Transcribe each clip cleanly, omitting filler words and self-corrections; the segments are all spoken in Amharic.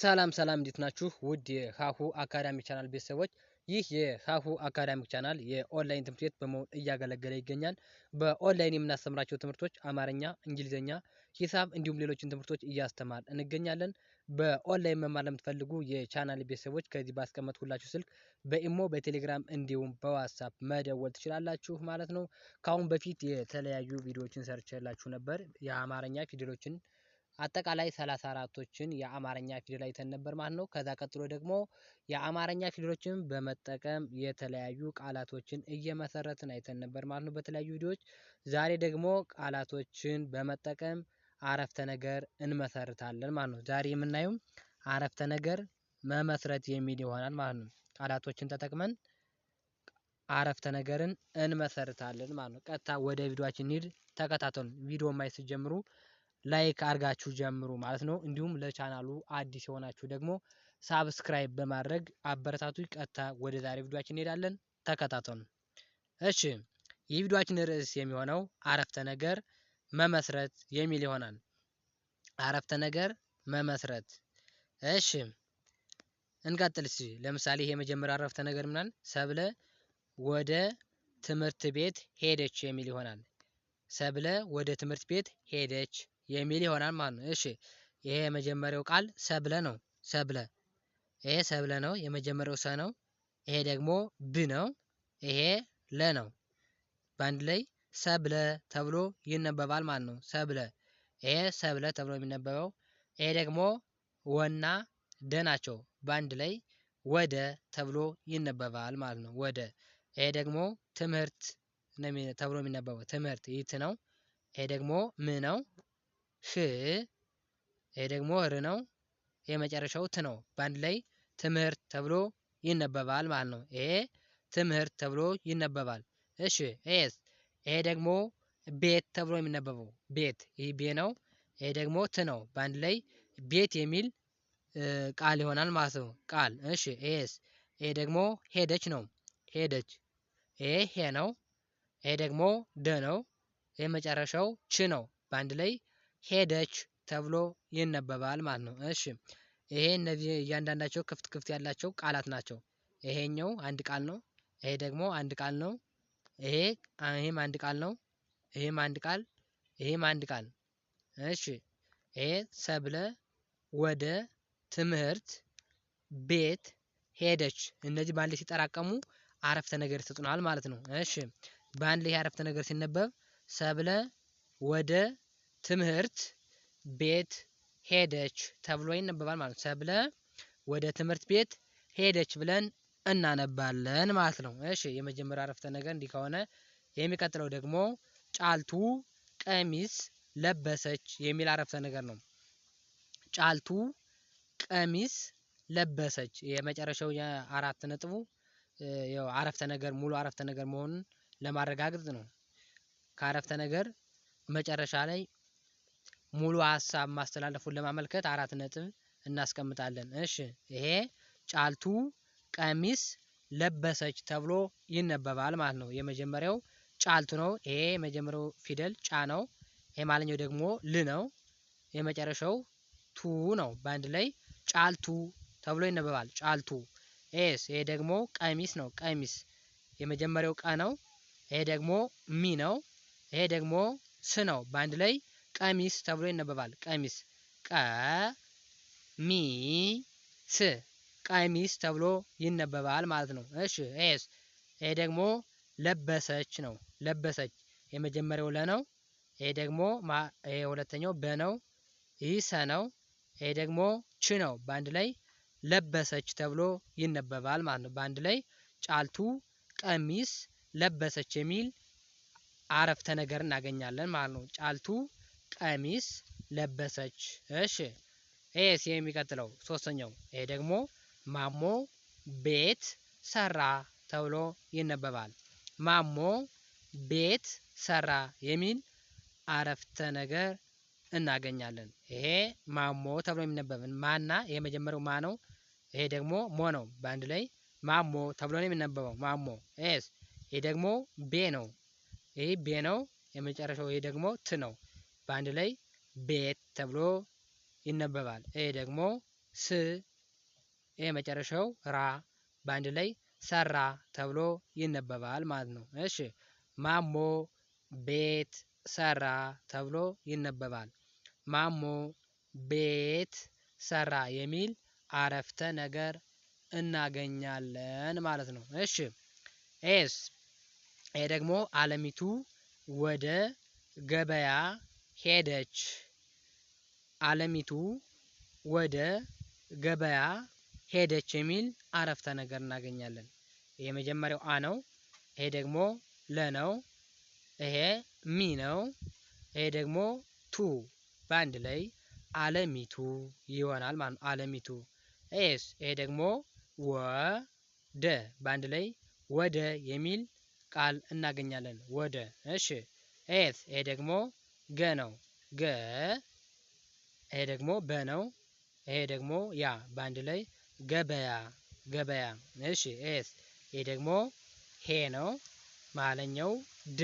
ሰላም እንዴት ናችሁ? ውድ የሀሁ አካዳሚ ቻናል ቤተሰቦች ይህ የሀሁ አካዳሚክ ቻናል የኦንላይን ትምህርት ቤት በመሆን እያገለገለ ይገኛል። በኦንላይን የምናስተምራቸው ትምህርቶች አማርኛ፣ እንግሊዘኛ፣ ሂሳብ እንዲሁም ሌሎችን ትምህርቶች እያስተማር እንገኛለን። በኦንላይን መማር ለምትፈልጉ የቻናል ቤተሰቦች ከዚህ ባስቀመጥኩላችሁ ስልክ በኢሞ፣ በቴሌግራም እንዲሁም በዋትሳፕ መደወል ትችላላችሁ ማለት ነው። ከአሁን በፊት የተለያዩ ቪዲዮዎችን ሰርቼላችሁ ነበር። የአማርኛ ፊደሎችን አጠቃላይ 34ቶችን የአማርኛ ፊደል አይተን ነበር ማለት ነው። ከዛ ቀጥሎ ደግሞ የአማርኛ ፊደሎችን በመጠቀም የተለያዩ ቃላቶችን እየመሰረትን አይተን ነበር ማለት ነው በተለያዩ ቪዲዮዎች። ዛሬ ደግሞ ቃላቶችን በመጠቀም አረፍተ ነገር እንመሰርታለን ማለት ነው። ዛሬ የምናየው አረፍተ ነገር መመስረት የሚል ይሆናል ማለት ነው። ቃላቶችን ተጠቅመን አረፍተ ነገርን እንመሰርታለን ማለት ነው። ቀጥታ ወደ ቪዲዮአችን እንሂድ፣ ተከታተሉ። ቪዲዮ ማየት ስትጀምሩ ላይክ አድርጋችሁ ጀምሩ ማለት ነው። እንዲሁም ለቻናሉ አዲስ የሆናችሁ ደግሞ ሳብስክራይብ በማድረግ አበረታቱ። ቀጥታ ወደ ዛሬ ቪዲዮአችን እንሄዳለን፣ ተከታተሉ። እሺ፣ የቪዲዮአችን ርዕስ የሚሆነው አረፍተ ነገር መመስረት የሚል ይሆናል። አረፍተ ነገር መመስረት። እሺ፣ እንቀጥል። እስኪ ለምሳሌ ይሄ የመጀመሪያው አረፍተ ነገር ምናል ሰብለ ወደ ትምህርት ቤት ሄደች የሚል ይሆናል። ሰብለ ወደ ትምህርት ቤት ሄደች የሚል ይሆናል ማለት ነው። እሺ፣ ይሄ የመጀመሪያው ቃል ሰብለ ነው። ሰብለ፣ ይሄ ሰብለ ነው። የመጀመሪያው ሰ ነው። ይሄ ደግሞ ብ ነው። ይሄ ለ ነው። በአንድ ላይ ሰብለ ተብሎ ይነበባል ማለት ነው። ሰብለ፣ ይሄ ሰብለ ተብሎ የሚነበበው። ይሄ ደግሞ ወና ደ ናቸው። በአንድ ላይ ወደ ተብሎ ይነበባል ማለት ነው። ወደ። ይሄ ደግሞ ትምህርት ተብሎ የሚነበበው። ትምህርት ይት ነው። ይሄ ደግሞ ም ነው። ሽ፣ ይሄ ደግሞ ር ነው። የመጨረሻው ት ነው። በአንድ ላይ ትምህርት ተብሎ ይነበባል ማለት ነው። ይሄ ትምህርት ተብሎ ይነበባል። እሺ፣ ይሄስ? ይሄ ደግሞ ቤት ተብሎ የሚነበበው። ቤት፣ ይህ ቤ ነው። ይሄ ደግሞ ት ነው። በአንድ ላይ ቤት የሚል ቃል ይሆናል ማለት ነው። ቃል። እሺ፣ ይሄስ? ይሄ ደግሞ ሄደች ነው። ሄደች። ይሄ ሄ ነው። ይሄ ደግሞ ደ ነው። ይሄ መጨረሻው ች ነው። በአንድ ላይ ሄደች ተብሎ ይነበባል ማለት ነው። እሺ፣ ይሄ እነዚህ እያንዳንዳቸው ክፍት ያላቸው ቃላት ናቸው። ይሄኛው አንድ ቃል ነው። ይሄ ደግሞ አንድ ቃል ነው። ይሄም አንድ ቃል ነው። ይሄም አንድ ቃል፣ ይሄም አንድ ቃል። እሺ፣ ይሄ ሰብለ ወደ ትምህርት ቤት ሄደች። እነዚህ በአንድ ላይ ሲጠራቀሙ አረፍተ ነገር ይሰጡናል ማለት ነው። እሺ፣ በአንድ ላይ አረፍተ ነገር ሲነበብ ሰብለ ወደ ትምህርት ቤት ሄደች ተብሎ ይነበባል ማለት ነው። ሰብለ ወደ ትምህርት ቤት ሄደች ብለን እናነባለን ማለት ነው። እሺ፣ የመጀመሪያ አረፍተ ነገር እንዲህ ከሆነ የሚቀጥለው ደግሞ ጫልቱ ቀሚስ ለበሰች የሚል አረፍተ ነገር ነው። ጫልቱ ቀሚስ ለበሰች። የመጨረሻው የአራት ነጥቡ ያው አረፍተ ነገር ሙሉ አረፍተ ነገር መሆኑን ለማረጋገጥ ነው። ከአረፍተ ነገር መጨረሻ ላይ ሙሉ ሀሳብ ማስተላለፉን ለማመልከት አራት ነጥብ እናስቀምጣለን። እሺ፣ ይሄ ጫልቱ ቀሚስ ለበሰች ተብሎ ይነበባል ማለት ነው። የመጀመሪያው ጫልቱ ነው። ይሄ የመጀመሪያው ፊደል ጫ ነው። ይሄ ማለኛው ደግሞ ል ነው። የመጨረሻው ቱ ነው። በአንድ ላይ ጫልቱ ተብሎ ይነበባል። ጫልቱ። ይሄ ደግሞ ቀሚስ ነው። ቀሚስ የመጀመሪያው ቀ ነው። ይሄ ደግሞ ሚ ነው። ይሄ ደግሞ ስ ነው። በአንድ ላይ ቀሚስ ተብሎ ይነበባል። ቀሚስ። ቀ ሚ ስ፣ ቀሚስ ተብሎ ይነበባል ማለት ነው። እሺ፣ ይሄ ደግሞ ለበሰች ነው። ለበሰች የመጀመሪያው ለ ነው። ይሄ ደግሞ ይሄ ሁለተኛው በ ነው። ይህ ሰ ነው። ይሄ ደግሞ ች ነው። በአንድ ላይ ለበሰች ተብሎ ይነበባል ማለት ነው። በአንድ ላይ ጫልቱ ቀሚስ ለበሰች የሚል አረፍተ ነገር እናገኛለን ማለት ነው። ጫልቱ ቀሚስ ለበሰች። እሺ፣ ይሄስ? የሚቀጥለው ሶስተኛው ይሄ ደግሞ ማሞ ቤት ሰራ ተብሎ ይነበባል። ማሞ ቤት ሰራ የሚል አረፍተ ነገር እናገኛለን። ይሄ ማሞ ተብሎ የሚነበብን ማና የመጀመሪያው ማ ነው። ይሄ ደግሞ ሞ ነው። በአንድ ላይ ማሞ ተብሎ ነው የሚነበበው። ማሞ። ይሄ ደግሞ ቤ ነው። ይሄ ቤ ነው። የመጨረሻው ይሄ ደግሞ ት ነው። በአንድ ላይ ቤት ተብሎ ይነበባል። ይሄ ደግሞ ስ ይሄ መጨረሻው ራ በአንድ ላይ ሰራ ተብሎ ይነበባል ማለት ነው። እሺ ማሞ ቤት ሰራ ተብሎ ይነበባል። ማሞ ቤት ሰራ የሚል አረፍተ ነገር እናገኛለን ማለት ነው። እሺ ኤስ ይሄ ደግሞ አለሚቱ ወደ ገበያ ሄደች። አለሚቱ ወደ ገበያ ሄደች የሚል አረፍተ ነገር እናገኛለን። ይሄ መጀመሪያው አ ነው። ይሄ ደግሞ ለ ነው። ይሄ ሚ ነው። ይሄ ደግሞ ቱ በአንድ ላይ አለሚቱ ይሆናል ማለት ነው። አለሚቱ ኤስ ይሄ ደግሞ ወደ በአንድ ላይ ወደ የሚል ቃል እናገኛለን። ወደ እሺ ኤስ ይሄ ደግሞ ገ ነው። ገ ይሄ ደግሞ በ ነው። ይሄ ደግሞ ያ በአንድ ላይ ገበያ ገበያ። እሺ ኤስ ይሄ ደግሞ ሄ ነው። መሀለኛው ደ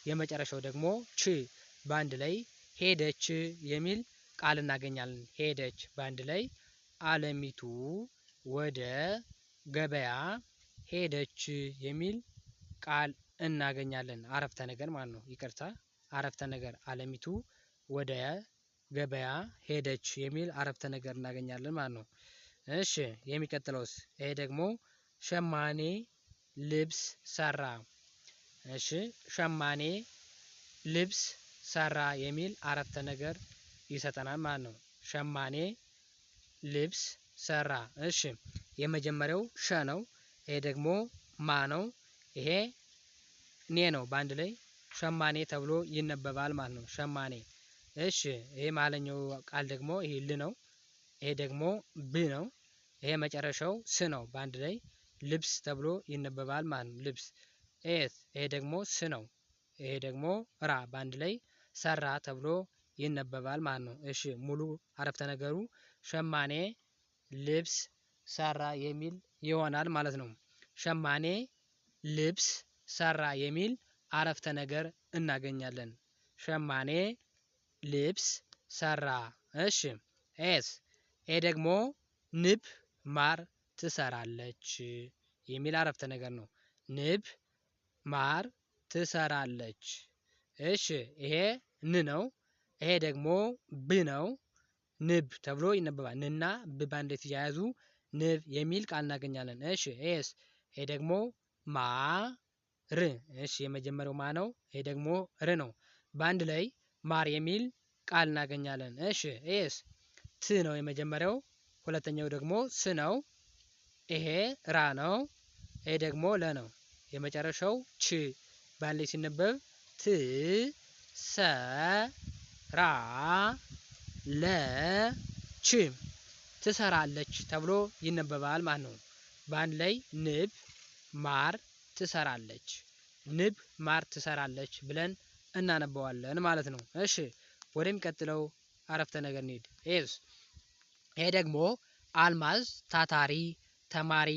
የመጨረሻው ደግሞ ች በአንድ ላይ ሄደች የሚል ቃል እናገኛለን። ሄደች በአንድ ላይ አለሚቱ ወደ ገበያ ሄደች የሚል ቃል እናገኛለን። አረፍተ ነገር ማለት ነው። ይቅርታ አረፍተ ነገር አለሚቱ ወደ ገበያ ሄደች የሚል አረፍተ ነገር እናገኛለን ማለት ነው። እሺ የሚቀጥለውስ ይሄ ደግሞ ሸማኔ ልብስ ሰራ። እሺ ሸማኔ ልብስ ሰራ የሚል አረፍተ ነገር ይሰጠናል ማለት ነው። ሸማኔ ልብስ ሰራ። እሺ የመጀመሪያው ሸ ነው። ይሄ ደግሞ ማ ነው። ይሄ ኔ ነው። በአንድ ላይ ሸማኔ ተብሎ ይነበባል ማለት ነው። ሸማኔ እሺ ይሄ መሀለኛው ቃል ደግሞ ይሄ ል ነው። ይሄ ደግሞ ብ ነው። ይሄ መጨረሻው ስ ነው። በአንድ ላይ ልብስ ተብሎ ይነበባል ማለት ነው። ልብስ ኤስ ይሄ ደግሞ ስ ነው። ይሄ ደግሞ ራ በአንድ ላይ ሰራ ተብሎ ይነበባል ማለት ነው። እሺ ሙሉ አረፍተ ነገሩ ሸማኔ ልብስ ሰራ የሚል ይሆናል ማለት ነው። ሸማኔ ልብስ ሰራ የሚል አረፍተ ነገር እናገኛለን። ሸማኔ ልብስ ሰራ። እሺ ኤስ ኤ ደግሞ ንብ ማር ትሰራለች የሚል አረፍተ ነገር ነው። ንብ ማር ትሰራለች። እሺ ይሄ ን ነው። ይሄ ደግሞ ብ ነው። ንብ ተብሎ ይነበባል። ንና ብ በአንድ ላይ ሲያያዙ ንብ የሚል ቃል እናገኛለን። እሺ ኤስ ይሄ ደግሞ ማ ር እሺ የመጀመሪያው ማ ነው። ይሄ ደግሞ ር ነው። በአንድ ላይ ማር የሚል ቃል እናገኛለን። እሺ ኤስ ት ነው የመጀመሪያው። ሁለተኛው ደግሞ ስ ነው። ይሄ ራ ነው። ይሄ ደግሞ ለ ነው። የመጨረሻው ች በአንድ ላይ ሲነበብ ት ሰ ራ ለ ች ትሰራለች ተብሎ ይነበባል ማለት ነው። በአንድ ላይ ንብ ማር ትሰራለች። ንብ ማር ትሰራለች ብለን እናነበዋለን ማለት ነው። እሺ ወደሚቀጥለው አረፍተ ነገር እንሂድ። ኤስ ይሄ ደግሞ አልማዝ ታታሪ ተማሪ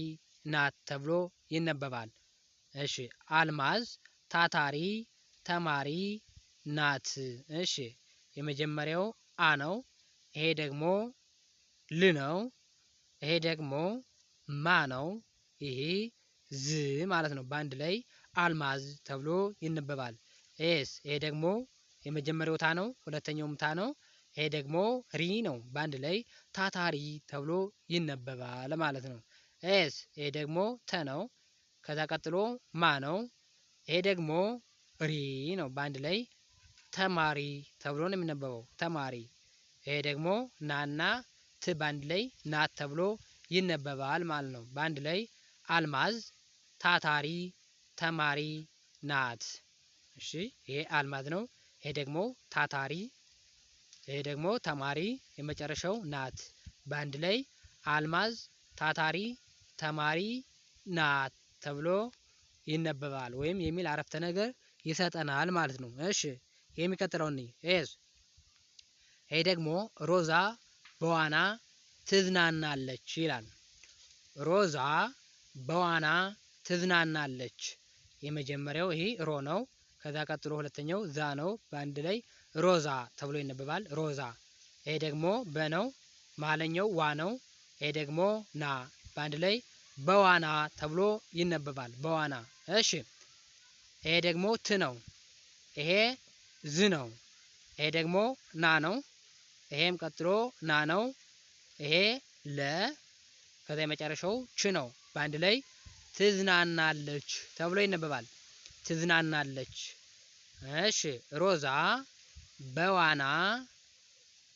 ናት ተብሎ ይነበባል። እሺ አልማዝ ታታሪ ተማሪ ናት። እሺ የመጀመሪያው አ ነው። ይሄ ደግሞ ል ነው። ይሄ ደግሞ ማ ነው። ይሄ ዝ ማለት ነው። በአንድ ላይ አልማዝ ተብሎ ይነበባል። ኤስ ይሄ ደግሞ የመጀመሪያው ታ ነው። ሁለተኛውም ታ ነው። ይሄ ደግሞ ሪ ነው። በአንድ ላይ ታታሪ ተብሎ ይነበባል ማለት ነው። ኤስ ይሄ ደግሞ ተ ነው። ከዛ ቀጥሎ ማ ነው። ይሄ ደግሞ ሪ ነው። በአንድ ላይ ተማሪ ተብሎ ነው የሚነበበው። ተማሪ። ይሄ ደግሞ ናና ት በአንድ ላይ ናት ተብሎ ይነበባል ማለት ነው። በአንድ ላይ አልማዝ ታታሪ ተማሪ ናት። እሺ ይሄ አልማዝ ነው። ይሄ ደግሞ ታታሪ፣ ይሄ ደግሞ ተማሪ፣ የመጨረሻው ናት። በአንድ ላይ አልማዝ ታታሪ ተማሪ ናት ተብሎ ይነበባል ወይም የሚል አረፍተ ነገር ይሰጠናል ማለት ነው። እሺ የሚቀጥለውን ኤስ ይሄ ደግሞ ሮዛ በዋና ትዝናናለች ይላል። ሮዛ በዋና ትዝናናለች። የመጀመሪያው ይሄ ሮ ነው። ከዛ ቀጥሎ ሁለተኛው ዛ ነው። በአንድ ላይ ሮዛ ተብሎ ይነበባል። ሮዛ። ይሄ ደግሞ በ ነው። መሀለኛው ዋ ነው። ይሄ ደግሞ ና በአንድ ላይ በዋና ተብሎ ይነበባል። በዋና። እሺ ይሄ ደግሞ ት ነው። ይሄ ዝ ነው። ይሄ ደግሞ ና ነው። ይሄም ቀጥሎ ና ነው። ይሄ ለ ከዛ የመጨረሻው ች ነው። በአንድ ላይ ትዝናናለች ተብሎ ይነበባል። ትዝናናለች። እሺ ሮዛ በዋና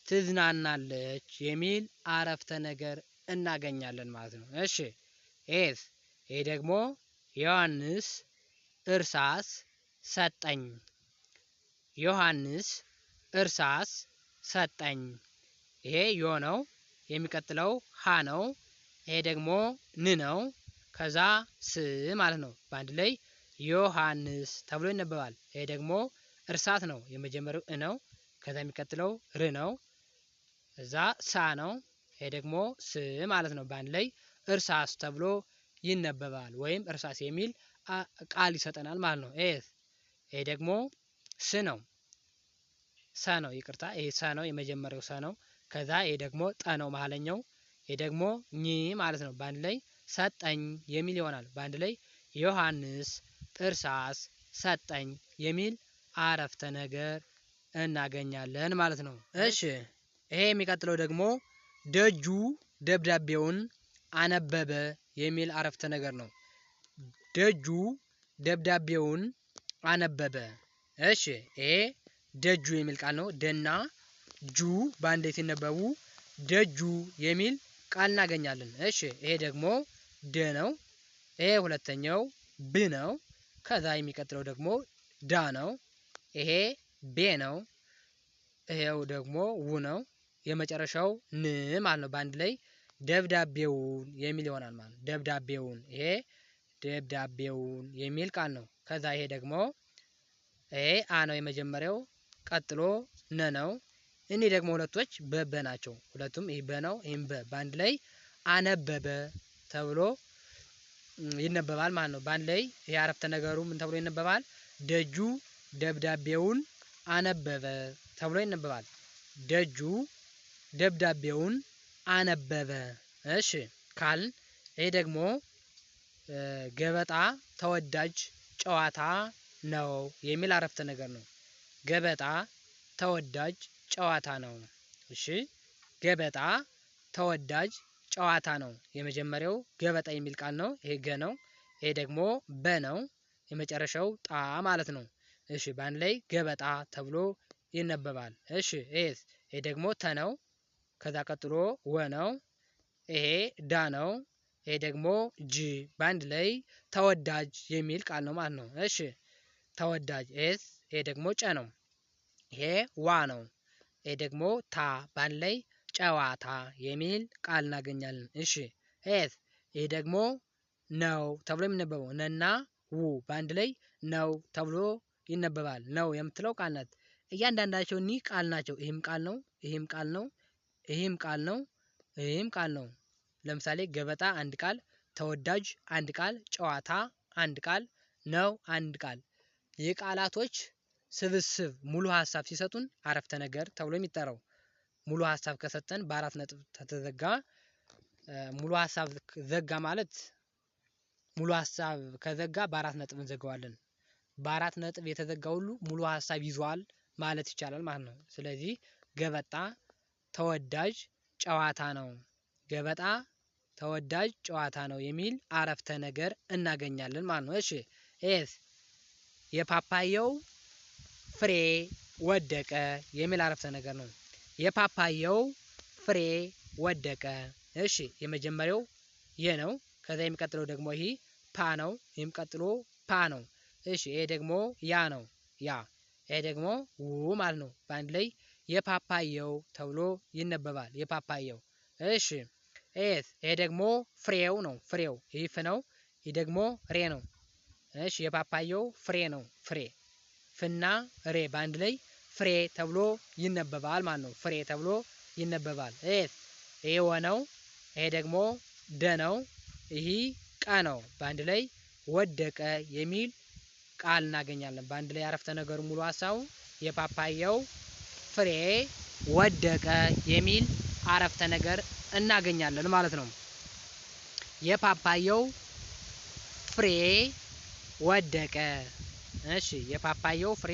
ትዝናናለች የሚል አረፍተ ነገር እናገኛለን ማለት ነው። እሺ ኤስ ይሄ ደግሞ ዮሐንስ እርሳስ ሰጠኝ። ዮሐንስ እርሳስ ሰጠኝ። ይሄ ዮ ነው። የሚቀጥለው ሀ ነው። ይሄ ደግሞ ን ነው። ከዛ ስ ማለት ነው። በአንድ ላይ ዮሐንስ ተብሎ ይነበባል። ይሄ ደግሞ እርሳስ ነው። የመጀመሪያው እ ነው። ከዛ የሚቀጥለው ር ነው። እዛ ሳ ነው። ይሄ ደግሞ ስ ማለት ነው። በአንድ ላይ እርሳስ ተብሎ ይነበባል ወይም እርሳስ የሚል ቃል ይሰጠናል ማለት ነው። ይሄ ደግሞ ስ ነው። ሰ ነው። ይቅርታ ይሄ ሰ ነው። የመጀመሪያው ሰ ነው። ከዛ ይሄ ደግሞ ጠ ነው መሀለኛው። ይሄ ደግሞ ኝ ማለት ነው። በአንድ ላይ ሰጠኝ የሚል ይሆናል። በአንድ ላይ ዮሐንስ እርሳስ ሰጠኝ የሚል አረፍተ ነገር እናገኛለን ማለት ነው። እሺ ይሄ የሚቀጥለው ደግሞ ደጁ ደብዳቤውን አነበበ የሚል አረፍተ ነገር ነው። ደጁ ደብዳቤውን አነበበ። እሺ ይሄ ደጁ የሚል ቃል ነው። ደና ጁ በአንድ ላይ ሲነበቡ ደጁ የሚል ቃል እናገኛለን። እሺ ይሄ ደግሞ ደ ነው። ይሄ ሁለተኛው ብ ነው። ከዛ የሚቀጥለው ደግሞ ዳ ነው። ይሄ ቤ ነው። ይሄው ደግሞ ው ነው። የመጨረሻው ን ማለት ነው። በአንድ ላይ ደብዳቤውን የሚል ይሆናል ማለት ነው። ደብዳቤውን ይሄ ደብዳቤውን የሚል ቃል ነው። ከዛ ይሄ ደግሞ ይሄ አ ነው የመጀመሪያው። ቀጥሎ ነ ነው። እኒህ ደግሞ ሁለቶች በበ ናቸው። ሁለቱም ይህ በ ነው። ይህም በ በአንድ ላይ አነበበ ተብሎ ይነበባል ማለት ነው። በአንድ ላይ ይሄ አረፍተ ነገሩ ምን ተብሎ ይነበባል? ደጁ ደብዳቤውን አነበበ ተብሎ ይነበባል። ደጁ ደብዳቤውን አነበበ። እሺ ካል ይሄ ደግሞ ገበጣ ተወዳጅ ጨዋታ ነው የሚል አረፍተ ነገር ነው። ገበጣ ተወዳጅ ጨዋታ ነው። እሺ ገበጣ ተወዳጅ ጨዋታ ነው። የመጀመሪያው ገበጣ የሚል ቃል ነው። ይሄ ገ ነው። ይሄ ደግሞ በ ነው። የመጨረሻው ጣ ማለት ነው። እሺ በአንድ ላይ ገበጣ ተብሎ ይነበባል። እሺ ይሄ ደግሞ ተ ነው። ከዛ ቀጥሎ ወ ነው። ይሄ ዳ ነው። ይሄ ደግሞ ጅ በአንድ ላይ ተወዳጅ የሚል ቃል ነው ማለት ነው። እሺ ተወዳጅ ይሄ ደግሞ ጨ ነው። ይሄ ዋ ነው። ይሄ ደግሞ ታ በአንድ ላይ ጨዋታ የሚል ቃል እናገኛለን። እሺ ይሄ ደግሞ ነው ተብሎ የሚነበበው ነና ው በአንድ ላይ ነው ተብሎ ይነበባል። ነው የምትለው ቃል ናት። እያንዳንዳቸው እኒህ ቃል ናቸው። ይህም ቃል ነው። ይህም ቃል ነው። ይህም ቃል ነው። ይህም ቃል ነው። ለምሳሌ ገበጣ አንድ ቃል፣ ተወዳጅ አንድ ቃል፣ ጨዋታ አንድ ቃል፣ ነው አንድ ቃል። የቃላቶች ስብስብ ሙሉ ሀሳብ ሲሰጡን አረፍተ ነገር ተብሎ የሚጠራው። ሙሉ ሀሳብ ከሰጠን በአራት ነጥብ ተዘጋ። ሙሉ ሀሳብ ዘጋ ማለት ሙሉ ሀሳብ ከዘጋ በአራት ነጥብ እንዘጋዋለን። በአራት ነጥብ የተዘጋ ሁሉ ሙሉ ሀሳብ ይዟል ማለት ይቻላል ማለት ነው። ስለዚህ ገበጣ ተወዳጅ ጨዋታ ነው። ገበጣ ተወዳጅ ጨዋታ ነው የሚል አረፍተ ነገር እናገኛለን ማለት ነው። እሺ የፓፓየው ፍሬ ወደቀ የሚል አረፍተ ነገር ነው። የፓፓየው ፍሬ ወደቀ። እሺ የመጀመሪያው የ ነው። ከዛ የሚቀጥለው ደግሞ ይሄ ፓ ነው። ይሄም ቀጥሎ ፓ ነው። እሺ ይሄ ደግሞ ያ ነው። ያ ይሄ ደግሞ ው ማለት ነው። በአንድ ላይ የፓፓየው ተብሎ ይነበባል። የፓፓየው። እሺ ይሄ ደግሞ ፍሬው ነው። ፍሬው ይህ ፍ ነው። ይህ ደግሞ ሬ ነው። እሺ የፓፓየው ፍሬ ነው። ፍሬ ፍና ሬ በአንድ ላይ ፍሬ ተብሎ ይነበባል ማለት ነው። ፍሬ ተብሎ ይነበባል። ይሄ ወ ነው። ይሄ ደግሞ ደ ነው። ይህ ቀ ነው። በአንድ ላይ ወደቀ የሚል ቃል እናገኛለን። በአንድ ላይ አረፍተ ነገሩ ሙሉ ሀሳቡ የፓፓየው ፍሬ ወደቀ የሚል አረፍተ ነገር እናገኛለን ማለት ነው። የፓፓያው ፍሬ ወደቀ። እሺ የፓፓያው ፍሬ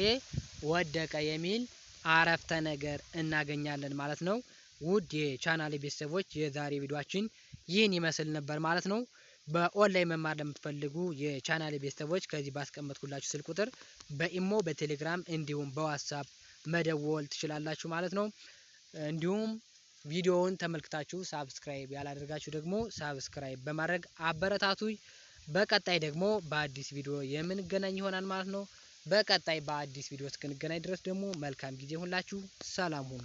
ወደቀ የሚል አረፍተ ነገር እናገኛለን ማለት ነው። ውድ የቻናሌ ቤተሰቦች የዛሬ ቪዲዮአችን ይህን ይመስል ነበር ማለት ነው። በኦንላይን መማር ለምትፈልጉ የቻናሌ ቤተሰቦች ከዚህ ባስቀመጥኩላችሁ ስልክ ቁጥር በኢሞ በቴሌግራም እንዲሁም በዋትስአፕ መደወል ትችላላችሁ ማለት ነው። እንዲሁም ቪዲዮውን ተመልክታችሁ ሳብስክራይብ ያላደረጋችሁ ደግሞ ሳብስክራይብ በማድረግ አበረታቱኝ። በቀጣይ ደግሞ በአዲስ ቪዲዮ የምንገናኝ ይሆናል ማለት ነው። በቀጣይ በአዲስ ቪዲዮ እስክንገናኝ ድረስ ደግሞ መልካም ጊዜ ሁላችሁ ሰላም ሁኑ።